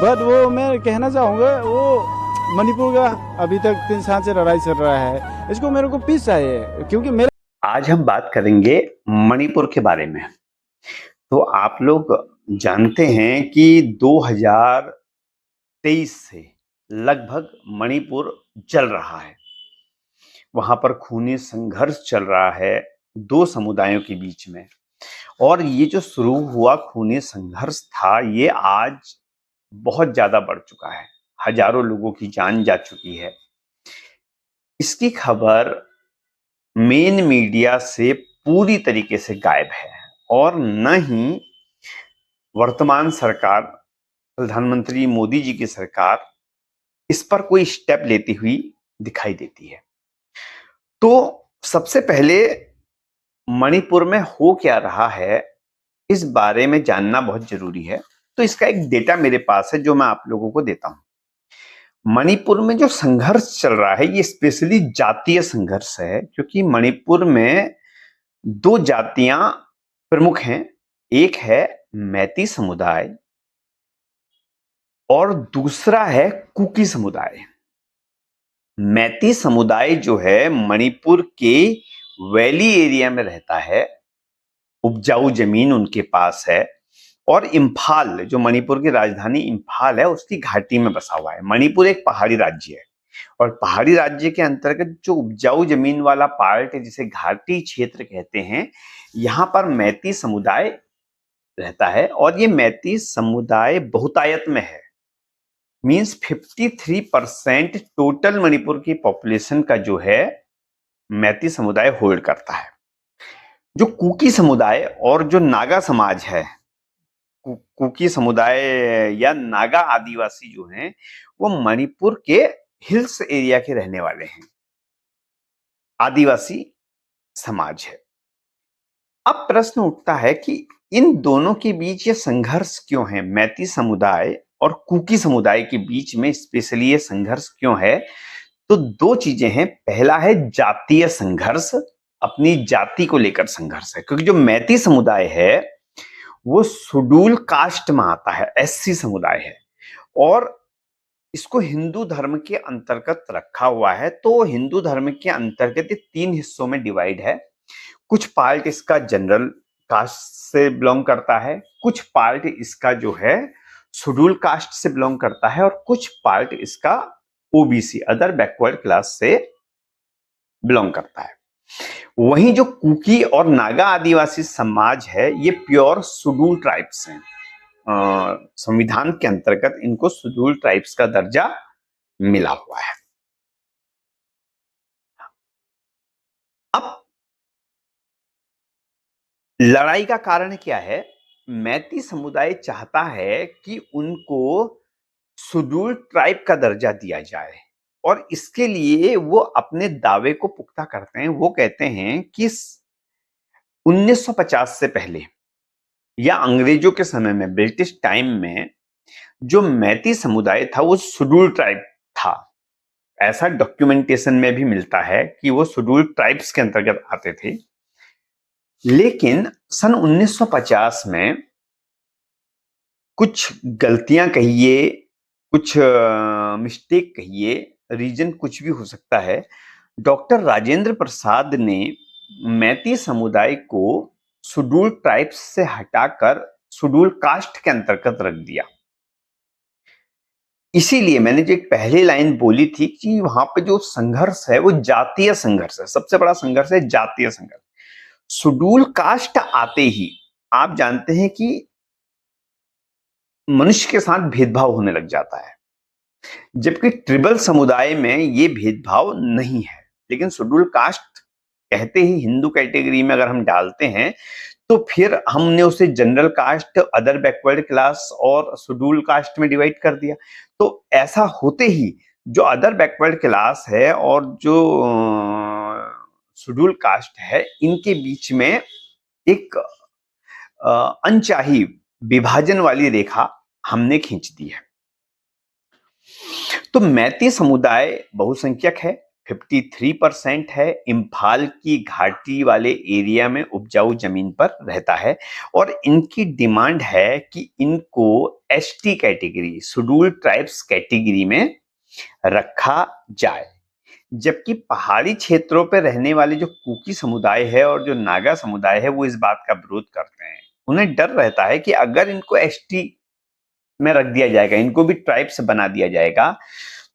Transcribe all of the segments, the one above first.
But वो मैं कहना चाहूँगा, वो मणिपुर का अभी तक 3 साल से लड़ाई चल रहा है, इसको मेरे को पीस चाहिए, क्योंकि मेरे आज हम बात करेंगे मणिपुर के बारे में। तो आप लोग जानते हैं कि 2023 से लगभग मणिपुर जल रहा है। वहां पर खूनी संघर्ष चल रहा है दो समुदायों के बीच में, और ये जो शुरू हुआ खूनी संघर्ष था, ये आज बहुत ज्यादा बढ़ चुका है। हजारों लोगों की जान जा चुकी है। इसकी खबर मेन मीडिया से पूरी तरीके से गायब है, और न ही वर्तमान सरकार, प्रधानमंत्री मोदी जी की सरकार इस पर कोई स्टेप लेती हुई दिखाई देती है। तो सबसे पहले मणिपुर में हो क्या रहा है, इस बारे में जानना बहुत जरूरी है। तो इसका एक डेटा मेरे पास है जो मैं आप लोगों को देता हूं। मणिपुर में जो संघर्ष चल रहा है, ये स्पेशली जातीय संघर्ष है, क्योंकि मणिपुर में दो जातियां प्रमुख हैं। एक है मैती समुदाय और दूसरा है कुकी समुदाय। मैती समुदाय जो है मणिपुर के वैली एरिया में रहता है, उपजाऊ जमीन उनके पास है, और इम्फाल, जो मणिपुर की राजधानी इम्फाल है, उसकी घाटी में बसा हुआ है। मणिपुर एक पहाड़ी राज्य है, और पहाड़ी राज्य के अंतर्गत जो उपजाऊ जमीन वाला पार्ट है, जिसे घाटी क्षेत्र कहते हैं, यहाँ पर मैती समुदाय रहता है। और ये मैती समुदाय बहुतायत में है, मींस 53% टोटल मणिपुर की पॉपुलेशन का जो है मैती समुदाय होल्ड करता है। जो कुकी समुदाय और जो नागा समाज है, कुकी समुदाय या नागा आदिवासी जो हैं, वो मणिपुर के हिल्स एरिया के रहने वाले हैं, आदिवासी समाज है। अब प्रश्न उठता है कि इन दोनों के बीच ये संघर्ष क्यों है? मैती समुदाय और कुकी समुदाय के बीच में स्पेशली ये संघर्ष क्यों है? तो दो चीजें हैं। पहला है जातीय संघर्ष, अपनी जाति को लेकर संघर्ष है, क्योंकि जो मैती समुदाय है वो शेड्यूल कास्ट में आता है, एससी समुदाय है, और इसको हिंदू धर्म के अंतर्गत रखा हुआ है। तो हिंदू धर्म के अंतर्गत ये 3 हिस्सों में डिवाइड है। कुछ पार्ट इसका जनरल कास्ट से बिलोंग करता है, कुछ पार्ट इसका जो है शेड्यूल कास्ट से बिलोंग करता है, और कुछ पार्ट इसका ओबीसी, अदर बैकवर्ड क्लास से बिलोंग करता है। वहीं जो कुकी और नागा आदिवासी समाज है, ये प्योर शेड्यूल ट्राइब्स हैं। संविधान के अंतर्गत इनको शेड्यूल ट्राइब्स का दर्जा मिला हुआ है। अब लड़ाई का कारण क्या है? मैती समुदाय चाहता है कि उनको शेड्यूल ट्राइब का दर्जा दिया जाए, और इसके लिए वो अपने दावे को पुख्ता करते हैं। वो कहते हैं कि 1950 से पहले या अंग्रेजों के समय में, ब्रिटिश टाइम में, जो मैती समुदाय था वो शेड्यूल ट्राइब था। ऐसा डॉक्यूमेंटेशन में भी मिलता है कि वो शेड्यूल ट्राइब्स के अंतर्गत आते थे। लेकिन सन 1950 में कुछ गलतियां कहिए, कुछ मिस्टेक कहिए, रीजन कुछ भी हो सकता है, डॉक्टर राजेंद्र प्रसाद ने मैती समुदाय को शेड्यूल ट्राइब्स से हटाकर शेड्यूल कास्ट के अंतर्गत रख दिया। इसीलिए मैंने जो एक पहली लाइन बोली थी कि वहां पे जो संघर्ष है वो जातीय संघर्ष है, सबसे बड़ा संघर्ष है जातीय संघर्ष। शेड्यूल कास्ट आते ही आप जानते हैं कि मनुष्य के साथ भेदभाव होने लग जाता है, जबकि ट्रिबल समुदाय में ये भेदभाव नहीं है। लेकिन शेड्यूल कास्ट कहते ही हिंदू कैटेगरी में अगर हम डालते हैं, तो फिर हमने उसे general caste, other backward class और शेड्यूल कास्ट में डिवाइड कर दिया। तो ऐसा होते ही जो अदर बैकवर्ड क्लास है और जो शेड्यूल कास्ट है, इनके बीच में एक अनचाही विभाजन वाली रेखा हमने खींच दी है। तो मैती समुदाय बहुसंख्यक है, 53% है, इम्फाल की घाटी वाले एरिया में उपजाऊ जमीन पर रहता है और इनकी डिमांड है कि इनको ST category, schedule tribes category में रखा जाए। जबकि पहाड़ी क्षेत्रों पर रहने वाले जो कुकी समुदाय है और जो नागा समुदाय है वो इस बात का विरोध करते हैं। उन्हें डर रहता है कि अगर इनको एसटी में रख दिया जाएगा, इनको भी ट्राइब्स बना दिया जाएगा,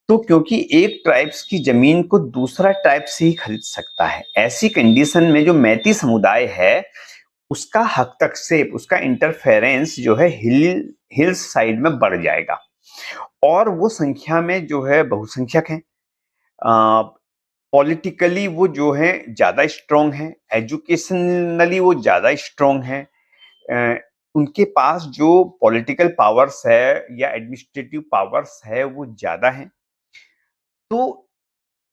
तो क्योंकि एक ट्राइब्स की जमीन को दूसरा ट्राइब से ही खरीद सकता है, ऐसी कंडीशन में जो मैती समुदाय है उसका हस्तक्षेप, उसका इंटरफेरेंस जो है हिल्स साइड में बढ़ जाएगा और वो संख्या में जो है बहुसंख्यक है, पॉलिटिकली वो जो है ज्यादा स्ट्रोंग है, एजुकेशनली वो ज्यादा स्ट्रोंग है, उनके पास जो पॉलिटिकल पावर्स है या एडमिनिस्ट्रेटिव पावर्स है वो ज्यादा है। तो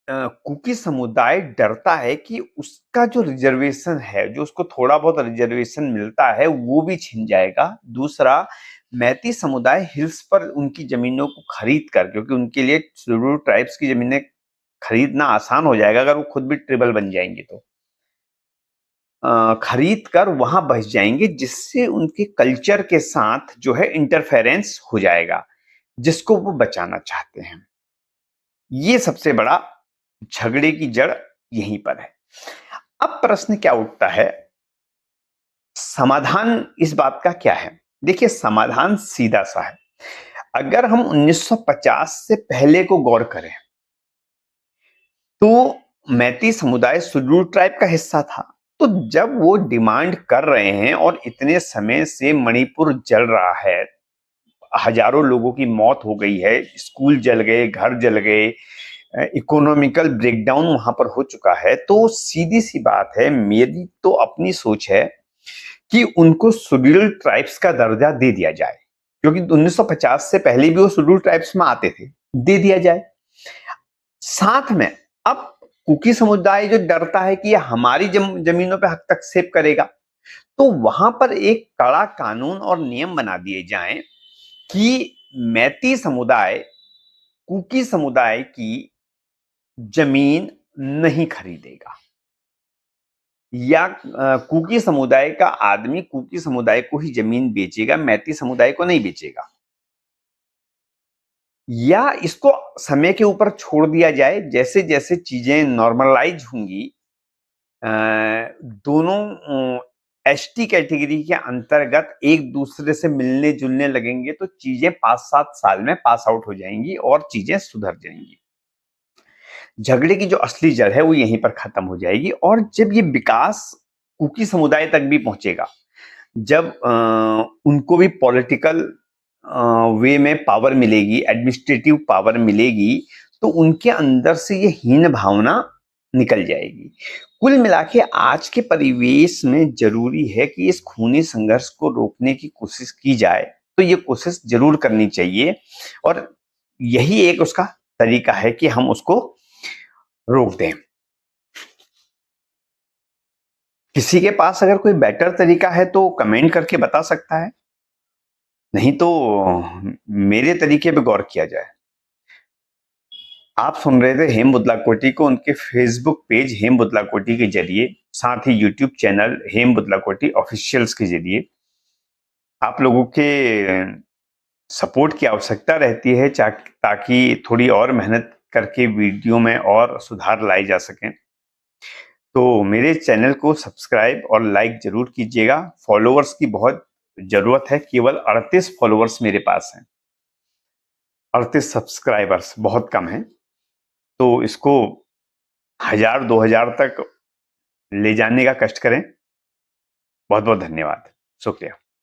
कुकी समुदाय डरता है कि उसका जो रिजर्वेशन है, जो उसको थोड़ा बहुत रिजर्वेशन मिलता है वो भी छिन जाएगा। दूसरा, मैती समुदाय हिल्स पर उनकी जमीनों को खरीद कर, क्योंकि उनके लिए शेड्यूल्ड ट्राइब्स की जमीनें खरीदना आसान हो जाएगा अगर वो खुद भी ट्रिबल बन जाएंगे तो खरीद कर वहां बस जाएंगे, जिससे उनके कल्चर के साथ जो है इंटरफेरेंस हो जाएगा, जिसको वो बचाना चाहते हैं। ये सबसे बड़ा झगड़े की जड़ यहीं पर है। अब प्रश्न क्या उठता है, समाधान इस बात का क्या है? देखिए, समाधान सीधा सा है। अगर हम 1950 से पहले को गौर करें तो मैती समुदाय शेड्यूल ट्राइब का हिस्सा था। तो जब वो डिमांड कर रहे हैं और इतने समय से मणिपुर जल रहा है, हजारों लोगों की मौत हो गई है, स्कूल जल गए, घर जल गए, इकोनॉमिकल ब्रेकडाउन वहां पर हो चुका है, तो सीधी सी बात है, मेरी तो अपनी सोच है कि उनको शेड्यूल ट्राइब्स का दर्जा दे दिया जाए, क्योंकि 1950 से पहले भी वो शेड्यूल ट्राइब्स में आते थे, दे दिया जाए। साथ में अब कुकी समुदाय जो डरता है कि ये हमारी जमीनों पे हस्तक्षेप करेगा, तो वहां पर एक कड़ा कानून और नियम बना दिए जाएं कि मैती समुदाय कुकी समुदाय की जमीन नहीं खरीदेगा, या कुकी समुदाय का आदमी कुकी समुदाय को ही जमीन बेचेगा, मैती समुदाय को नहीं बेचेगा। या इसको समय के ऊपर छोड़ दिया जाए, जैसे जैसे चीजें नॉर्मलाइज होंगी, दोनों एसटी कैटेगरी के अंतर्गत एक दूसरे से मिलने जुलने लगेंगे, तो चीजें 5-7 साल में पास आउट हो जाएंगी और चीजें सुधर जाएंगी। झगड़े की जो असली जड़ है वो यहीं पर खत्म हो जाएगी। और जब ये विकास कुकी समुदाय तक भी पहुंचेगा, जब उनको भी पॉलिटिकल वे में पावर मिलेगी, एडमिनिस्ट्रेटिव पावर मिलेगी, तो उनके अंदर से ये हीन भावना निकल जाएगी। कुल मिला के आज के परिवेश में जरूरी है कि इस खूनी संघर्ष को रोकने की कोशिश की जाए, तो ये कोशिश जरूर करनी चाहिए और यही एक उसका तरीका है कि हम उसको रोक दें। किसी के पास अगर कोई बेटर तरीका है तो कमेंट करके बता सकता है, नहीं तो मेरे तरीके पे गौर किया जाए। आप सुन रहे थे हेम बुदलाकोटी को उनके फेसबुक पेज हेम बुदलाकोटी के जरिए, साथ ही यूट्यूब चैनल हेम बुदलाकोटी ऑफिशियल्स के जरिए। आप लोगों के सपोर्ट की आवश्यकता रहती है ताकि थोड़ी और मेहनत करके वीडियो में और सुधार लाए जा सकें। तो मेरे चैनल को सब्सक्राइब और लाइक जरूर कीजिएगा। फॉलोअर्स की बहुत जरूरत है, केवल 38 फॉलोअर्स मेरे पास हैं, 38 सब्सक्राइबर्स बहुत कम है, तो इसको 1000-2000 तक ले जाने का कष्ट करें। बहुत बहुत धन्यवाद, शुक्रिया।